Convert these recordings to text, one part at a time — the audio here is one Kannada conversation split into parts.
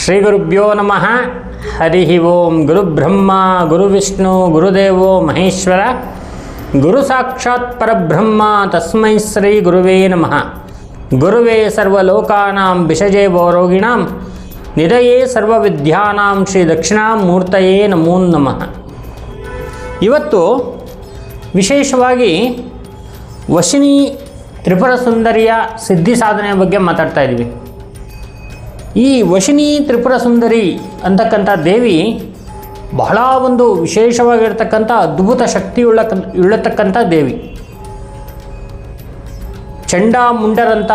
ಶ್ರೀಗುರುಭ್ಯೋ ನಮಃ. ಹರಿ ಓಂ. ಗುರುಬ್ರಹ್ಮ ಗುರುವಿಷ್ಣು ಗುರುದೇವೋ ಮಹೇಶ್ವರ, ಗುರು ಸಾಕ್ಷಾತ್ ಪರಬ್ರಹ್ಮ, ತಸ್ಮೈ ಶ್ರೀ ಗುರುವೇ ನಮಃ. ಗುರುವೇ ಸರ್ವಲೋಕಾನಾಂ ವಿಷಜೇ ರೋಗಿಣಾಂ ನಿಧಯೇ ಸರ್ವವಿದ್ಯಾನಾಂ ಶ್ರೀ ದಕ್ಷಿಣಾಮೂರ್ತಯೇ ನಮೋ ನಮಃ. ಇವತ್ತು ವಿಶೇಷವಾಗಿ ವಶಿನಿ ತ್ರಿಪುರ ಸುಂದರಿಯ ಸಿದ್ಧಿ ಸಾಧನೆಯ ಬಗ್ಗೆ ಮಾತಾಡ್ತಾ ಇದ್ದೀವಿ. ಈ ವಶಿನಿ ತ್ರಿಪುರ ಸುಂದರಿ ಅಂತಕ್ಕಂಥ ದೇವಿ ಬಹಳ ಒಂದು ವಿಶೇಷವಾಗಿರ್ತಕ್ಕಂಥ ಅದ್ಭುತ ಶಕ್ತಿ ಉಳ್ಳತಕ್ಕಂಥ ದೇವಿ. ಚಂಡಾಮುಂಡರಂಥ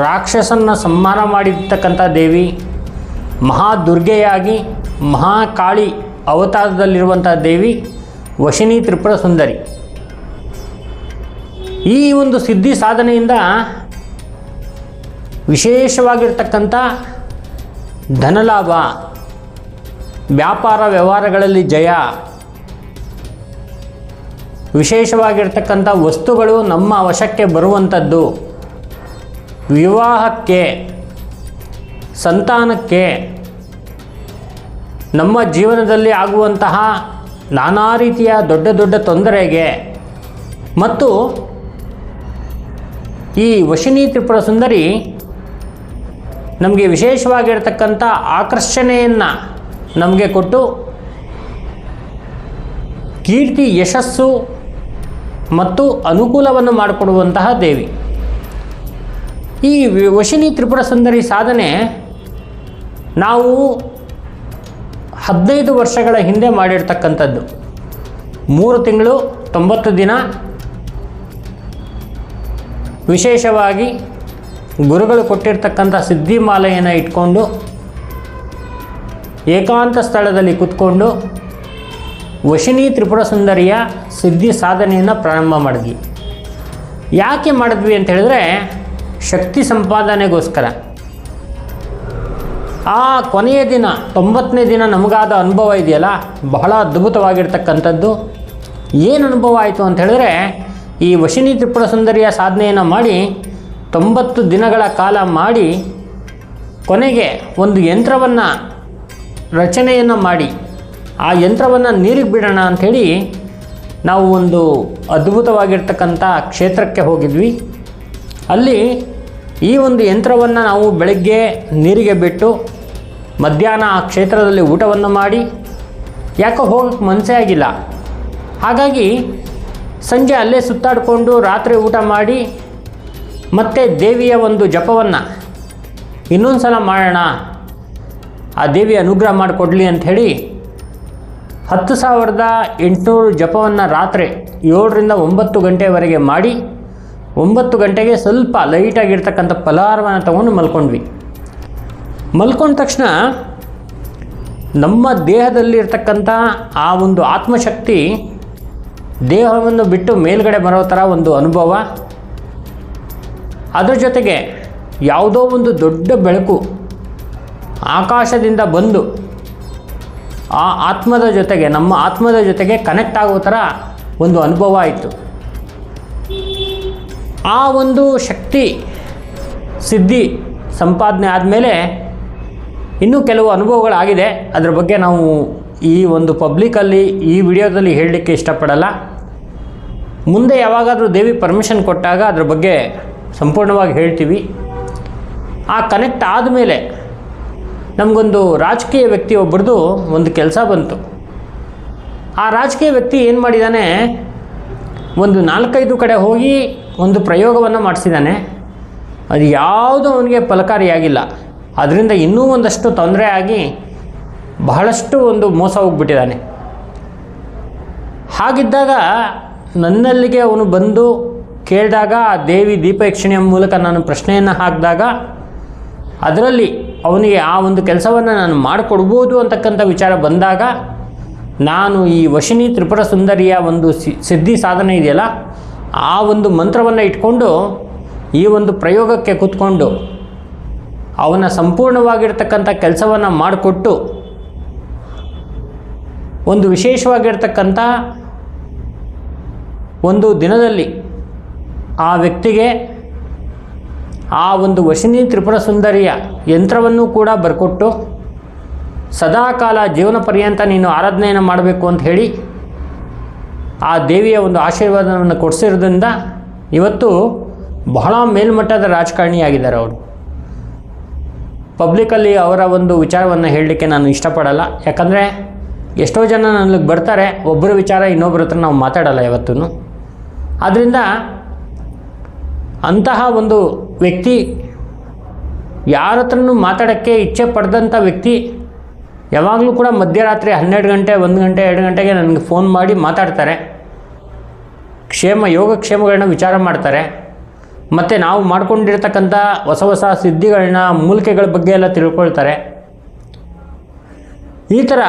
ರಾಕ್ಷಸನ್ನು ಸಂಹಾರ ಮಾಡಿರ್ತಕ್ಕಂಥ ದೇವಿ, ಮಹಾದುರ್ಗೆಯಾಗಿ ಮಹಾಕಾಳಿ ಅವತಾರದಲ್ಲಿರುವಂಥ ದೇವಿ ವಶಿನಿ ತ್ರಿಪುರ ಸುಂದರಿ. ಈ ಒಂದು ಸಿದ್ಧಿ ಸಾಧನೆಯಿಂದ ವಿಶೇಷವಾಗಿರ್ತಕ್ಕಂಥ ಧನಲಾಭ, ವ್ಯಾಪಾರ ವ್ಯವಹಾರಗಳಲ್ಲಿ ಜಯ, ವಿಶೇಷವಾಗಿರ್ತಕ್ಕಂಥ ವಸ್ತುಗಳು ನಮ್ಮ ವಶಕ್ಕೆ ಬರುವಂಥದ್ದು, ವಿವಾಹಕ್ಕೆ, ಸಂತಾನಕ್ಕೆ, ನಮ್ಮ ಜೀವನದಲ್ಲಿ ಆಗುವಂತಹ ನಾನಾ ರೀತಿಯ ದೊಡ್ಡ ದೊಡ್ಡ ತೊಂದರೆಗೆ ಮತ್ತು ಈ ವಶಿನಿ ತ್ರಿಪುರ ಸುಂದರಿ ನಮಗೆ ವಿಶೇಷವಾಗಿರ್ತಕ್ಕಂಥ ಆಕರ್ಷಣೆಯನ್ನು ನಮಗೆ ಕೊಟ್ಟು ಕೀರ್ತಿ, ಯಶಸ್ಸು ಮತ್ತು ಅನುಕೂಲವನ್ನು ಮಾಡಿಕೊಡುವಂತಹ ದೇವಿ. ಈ ವಶಿನಿ ತ್ರಿಪುರ ಸುಂದರಿ ಸಾಧನೆ ನಾವು 15 ವರ್ಷಗಳ ಹಿಂದೆ ಮಾಡಿರ್ತಕ್ಕಂಥದ್ದು. 3 ತಿಂಗಳು 90 ದಿನ ವಿಶೇಷವಾಗಿ ಗುರುಗಳು ಕೊಟ್ಟಿರ್ತಕ್ಕಂಥ ಸಿದ್ಧಿಮಾಲೆಯನ್ನು ಇಟ್ಕೊಂಡು ಏಕಾಂತ ಸ್ಥಳದಲ್ಲಿ ಕೂತ್ಕೊಂಡು ವಶಿನಿ ತ್ರಿಪುರ ಸುಂದರಿಯ ಸಿದ್ಧಿ ಸಾಧನೆಯನ್ನು ಪ್ರಾರಂಭ ಮಾಡಿದ್ವಿ. ಯಾಕೆ ಮಾಡಿದ್ವಿ ಅಂತ ಹೇಳಿದ್ರೆ, ಶಕ್ತಿ ಸಂಪಾದನೆಗೋಸ್ಕರ. ಆ ಕೊನೆಯ ದಿನ 90ನೇ ದಿನ ನಮಗಾದ ಅನುಭವ ಇದೆಯಲ್ಲ, ಬಹಳ ಅದ್ಭುತವಾಗಿರ್ತಕ್ಕಂಥದ್ದು. ಏನು ಅನುಭವ ಆಯಿತು ಅಂತ ಹೇಳಿದ್ರೆ, ಈ ವಶಿನಿ ತ್ರಿಪುರ ಸುಂದರಿಯ ಸಾಧನೆಯನ್ನು ಮಾಡಿ 90 ದಿನಗಳ ಕಾಲ ಮಾಡಿ ಕೊನೆಗೆ ಒಂದು ಯಂತ್ರವನ್ನು ರಚನೆಯನ್ನು ಮಾಡಿ ಆ ಯಂತ್ರವನ್ನು ನೀರಿಗೆ ಬಿಡೋಣ ಅಂಥೇಳಿ ನಾವು ಒಂದು ಅದ್ಭುತವಾಗಿರ್ತಕ್ಕಂಥ ಕ್ಷೇತ್ರಕ್ಕೆ ಹೋಗಿದ್ವಿ. ಅಲ್ಲಿ ಈ ಒಂದು ಯಂತ್ರವನ್ನು ನಾವು ಬೆಳಗ್ಗೆ ನೀರಿಗೆ ಬಿಟ್ಟು ಮಧ್ಯಾಹ್ನ ಆ ಕ್ಷೇತ್ರದಲ್ಲಿ ಊಟವನ್ನು ಮಾಡಿ, ಯಾಕೋ ಹೋಗೋಕ್ಕೆ ಮನಸ್ಸೇ ಆಗಿಲ್ಲ. ಹಾಗಾಗಿ ಸಂಜೆ ಅಲ್ಲೇ ಸುತ್ತಾಡಿಕೊಂಡು ರಾತ್ರಿ ಊಟ ಮಾಡಿ ಮತ್ತೆ ದೇವಿಯ ಒಂದು ಜಪವನ್ನು ಇನ್ನೊಂದು ಸಲ ಮಾಡೋಣ, ಆ ದೇವಿ ಅನುಗ್ರಹ ಮಾಡಿಕೊಡ್ಲಿ ಅಂಥೇಳಿ 10,800 ಜಪವನ್ನು ರಾತ್ರಿ 7ರಿಂದ 9 ಗಂಟೆವರೆಗೆ ಮಾಡಿ 9 ಗಂಟೆಗೆ ಸ್ವಲ್ಪ ಲೈಟಾಗಿರ್ತಕ್ಕಂಥ ಫಲಹಾರವನ್ನು ತಗೊಂಡು ಮಲ್ಕೊಂಡ್ವಿ. ಮಲ್ಕೊಂಡ ತಕ್ಷಣ ನಮ್ಮ ದೇಹದಲ್ಲಿರ್ತಕ್ಕಂಥ ಆ ಒಂದು ಆತ್ಮಶಕ್ತಿ ದೇಹವನ್ನು ಬಿಟ್ಟು ಮೇಲ್ಗಡೆ ಬರೋ ಥರ ಒಂದು ಅನುಭವ. ಅದರ ಜೊತೆಗೆ ಯಾವುದೋ ಒಂದು ದೊಡ್ಡ ಬೆಳಕು ಆಕಾಶದಿಂದ ಬಂದು ಆ ಆತ್ಮದ ಜೊತೆಗೆ, ನಮ್ಮ ಆತ್ಮದ ಜೊತೆಗೆ ಕನೆಕ್ಟ್ ಆಗೋ ಥರ ಒಂದು ಅನುಭವ ಆಯಿತು. ಆ ಒಂದು ಶಕ್ತಿ ಸಿದ್ಧಿ ಸಂಪಾದನೆ ಆದಮೇಲೆ ಇನ್ನೂ ಕೆಲವು ಅನುಭವಗಳಾಗಿದೆ. ಅದರ ಬಗ್ಗೆ ನಾವು ಈ ಒಂದು ಪಬ್ಲಿಕಲ್ಲಿ ಈ ವಿಡಿಯೋದಲ್ಲಿ ಹೇಳಲಿಕ್ಕೆ ಇಷ್ಟಪಡಲ್ಲ. ಮುಂದೆ ಯಾವಾಗಾದರೂ ದೇವಿ ಪರ್ಮಿಷನ್ ಕೊಟ್ಟಾಗ ಅದ್ರ ಬಗ್ಗೆ ಸಂಪೂರ್ಣವಾಗಿ ಹೇಳ್ತೀವಿ. ಆ ಕನೆಕ್ಟ್ ಆದಮೇಲೆ ನಮಗೊಂದು ರಾಜಕೀಯ ವ್ಯಕ್ತಿ ಒಬ್ಬರದು ಒಂದು ಕೆಲಸ ಬಂತು. ಆ ರಾಜಕೀಯ ವ್ಯಕ್ತಿ ಏನು ಮಾಡಿದ್ದಾನೆ, ಒಂದು 4-5 ಕಡೆ ಹೋಗಿ ಒಂದು ಪ್ರಯೋಗವನ್ನು ಮಾಡಿಸಿದ್ದಾನೆ. ಅದು ಯಾವುದೂ ಅವನಿಗೆ ಫಲಕಾರಿಯಾಗಿಲ್ಲ. ಅದರಿಂದ ಇನ್ನೂ ಒಂದಷ್ಟು ತೊಂದರೆ ಆಗಿ ಬಹಳಷ್ಟು ಒಂದು ಮೋಸ ಹೋಗ್ಬಿಟ್ಟಿದ್ದಾನೆ. ಹಾಗಿದ್ದಾಗ ನನ್ನಲ್ಲಿಗೆ ಅವನು ಬಂದು ಕೇಳಿದಾಗ, ಆ ದೇವಿ ದೀಪಯಕ್ಷಿಣಿಯ ಮೂಲಕ ನಾನು ಪ್ರಶ್ನೆಯನ್ನು ಹಾಕಿದಾಗ ಅದರಲ್ಲಿ ಅವನಿಗೆ ಆ ಒಂದು ಕೆಲಸವನ್ನು ನಾನು ಮಾಡಿಕೊಡ್ಬೋದು ಅಂತಕ್ಕಂಥ ವಿಚಾರ ಬಂದಾಗ, ನಾನು ಈ ವಶಿನಿ ತ್ರಿಪುರ ಸುಂದರಿಯ ಒಂದು ಸಿದ್ಧಿ ಸಾಧನೆ ಇದೆಯಲ್ಲ, ಆ ಒಂದು ಮಂತ್ರವನ್ನು ಇಟ್ಕೊಂಡು ಈ ಒಂದು ಪ್ರಯೋಗಕ್ಕೆ ಕೂತ್ಕೊಂಡು ಅವನ ಸಂಪೂರ್ಣವಾಗಿರ್ತಕ್ಕಂಥ ಕೆಲಸವನ್ನು ಮಾಡಿಕೊಟ್ಟು ಒಂದು ವಿಶೇಷವಾಗಿರ್ತಕ್ಕಂಥ ಒಂದು ದಿನದಲ್ಲಿ ಆ ವ್ಯಕ್ತಿಗೆ ಆ ಒಂದು ವಶಿನಿ ತ್ರಿಪುರ ಸುಂದರಿಯ ಯಂತ್ರವನ್ನು ಕೂಡ ಬರ್ಕೊಟ್ಟು ಸದಾಕಾಲ ಜೀವನ ಪರ್ಯಂತ ನೀನು ಆರಾಧನೆಯನ್ನು ಮಾಡಬೇಕು ಅಂತ ಹೇಳಿ ಆ ದೇವಿಯ ಒಂದು ಆಶೀರ್ವಾದವನ್ನು ಕೊಡಿಸಿರೋದ್ರಿಂದ ಇವತ್ತು ಬಹಳ ಮೇಲ್ಮಟ್ಟದ ರಾಜಕಾರಣಿಯಾಗಿದ್ದಾರೆ ಅವರು. ಪಬ್ಲಿಕಲ್ಲಿ ಅವರ ಒಂದು ವಿಚಾರವನ್ನು ಹೇಳಲಿಕ್ಕೆ ನಾನು ಇಷ್ಟಪಡಲ್ಲ. ಯಾಕಂದರೆ ಎಷ್ಟೋ ಜನ ನನಗೆ ಬರ್ತಾರೆ, ಒಬ್ಬರ ವಿಚಾರ ಇನ್ನೊಬ್ಬರ ಹತ್ರ ನಾವು ಮಾತಾಡಲ್ಲ ಯಾವತ್ತೂ. ಆದ್ದರಿಂದ ಅಂತಹ ಒಂದು ವ್ಯಕ್ತಿ, ಯಾರ ಹತ್ರನೂ ಮಾತಾಡೋಕ್ಕೆ ಇಚ್ಛೆ ಪಡೆದಂಥ ವ್ಯಕ್ತಿ ಯಾವಾಗಲೂ ಕೂಡ ಮಧ್ಯರಾತ್ರಿ 12 ಗಂಟೆ 1 ಗಂಟೆ 2 ಗಂಟೆಗೆ ನನಗೆ ಫೋನ್ ಮಾಡಿ ಮಾತಾಡ್ತಾರೆ. ಯೋಗಕ್ಷೇಮಗಳನ್ನ ವಿಚಾರ ಮಾಡ್ತಾರೆ. ಮತ್ತು ನಾವು ಮಾಡ್ಕೊಂಡಿರ್ತಕ್ಕಂಥ ಹೊಸ ಹೊಸ ಸಿದ್ಧಿಗಳನ್ನ, ಮೂಲಿಕೆಗಳ ಬಗ್ಗೆ ಎಲ್ಲ ತಿಳ್ಕೊಳ್ತಾರೆ. ಈ ಥರ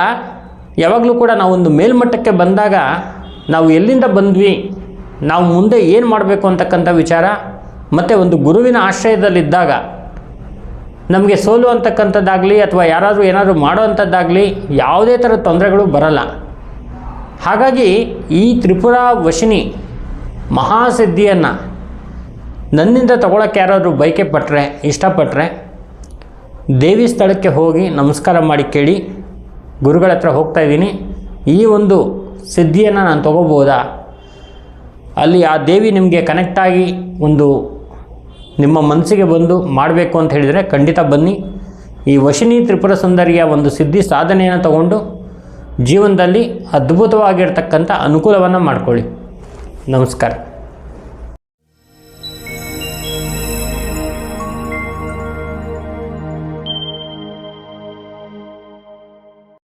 ಯಾವಾಗಲೂ ಕೂಡ ನಾವೊಂದು ಮೇಲ್ಮಟ್ಟಕ್ಕೆ ಬಂದಾಗ ನಾವು ಎಲ್ಲಿಂದ ಬಂದ್ವಿ, ನಾವು ಮುಂದೆ ಏನು ಮಾಡಬೇಕು ಅಂತಕ್ಕಂಥ ವಿಚಾರ ಮತ್ತು ಒಂದು ಗುರುವಿನ ಆಶ್ರಯದಲ್ಲಿದ್ದಾಗ ನಮಗೆ ಸೋಲು ಅಂತಕ್ಕಂಥದ್ದಾಗಲಿ ಅಥವಾ ಯಾರಾದರೂ ಏನಾದರೂ ಮಾಡೋ ಅಂಥದ್ದಾಗಲಿ ಯಾವುದೇ ಥರದ ತೊಂದರೆಗಳು ಬರಲ್ಲ. ಹಾಗಾಗಿ ಈ ತ್ರಿಪುರ ವಶಿನಿ ಮಹಾಸಿದ್ಧಿಯನ್ನು ನನ್ನಿಂದ ತಗೊಳ್ಳೋಕ್ಕೆ ಯಾರಾದರೂ ಬಯಕೆ ಪಟ್ಟರೆ, ಇಷ್ಟಪಟ್ಟರೆ ದೇವಿ ಸ್ಥಳಕ್ಕೆ ಹೋಗಿ ನಮಸ್ಕಾರ ಮಾಡಿ ಕೇಳಿ, ಗುರುಗಳ ಹತ್ರ ಹೋಗ್ತಾಯಿದ್ದೀನಿ, ಈ ಒಂದು ಸಿದ್ಧಿಯನ್ನು ನಾನು ತೊಗೋಬೋದಾ, ಅಲ್ಲಿ ಆ ದೇವಿ ನಿಮಗೆ ಕನೆಕ್ಟಾಗಿ ಒಂದು ನಿಮ್ಮ ಮನಸ್ಸಿಗೆ ಬಂದು ಮಾಡಬೇಕು ಅಂತ ಹೇಳಿದರೆ ಖಂಡಿತ ಬನ್ನಿ. ಈ ವಶಿನಿ ತ್ರಿಪುರ ಸುಂದರಿಯ ಒಂದು ಸಿದ್ಧಿ ಸಾಧನೆಯನ್ನು ತಗೊಂಡು ಜೀವನದಲ್ಲಿ ಅದ್ಭುತವಾಗಿರ್ತಕ್ಕಂಥ ಅನುಕೂಲವನ್ನು ಮಾಡಿಕೊಳ್ಳಿ. ನಮಸ್ಕಾರ.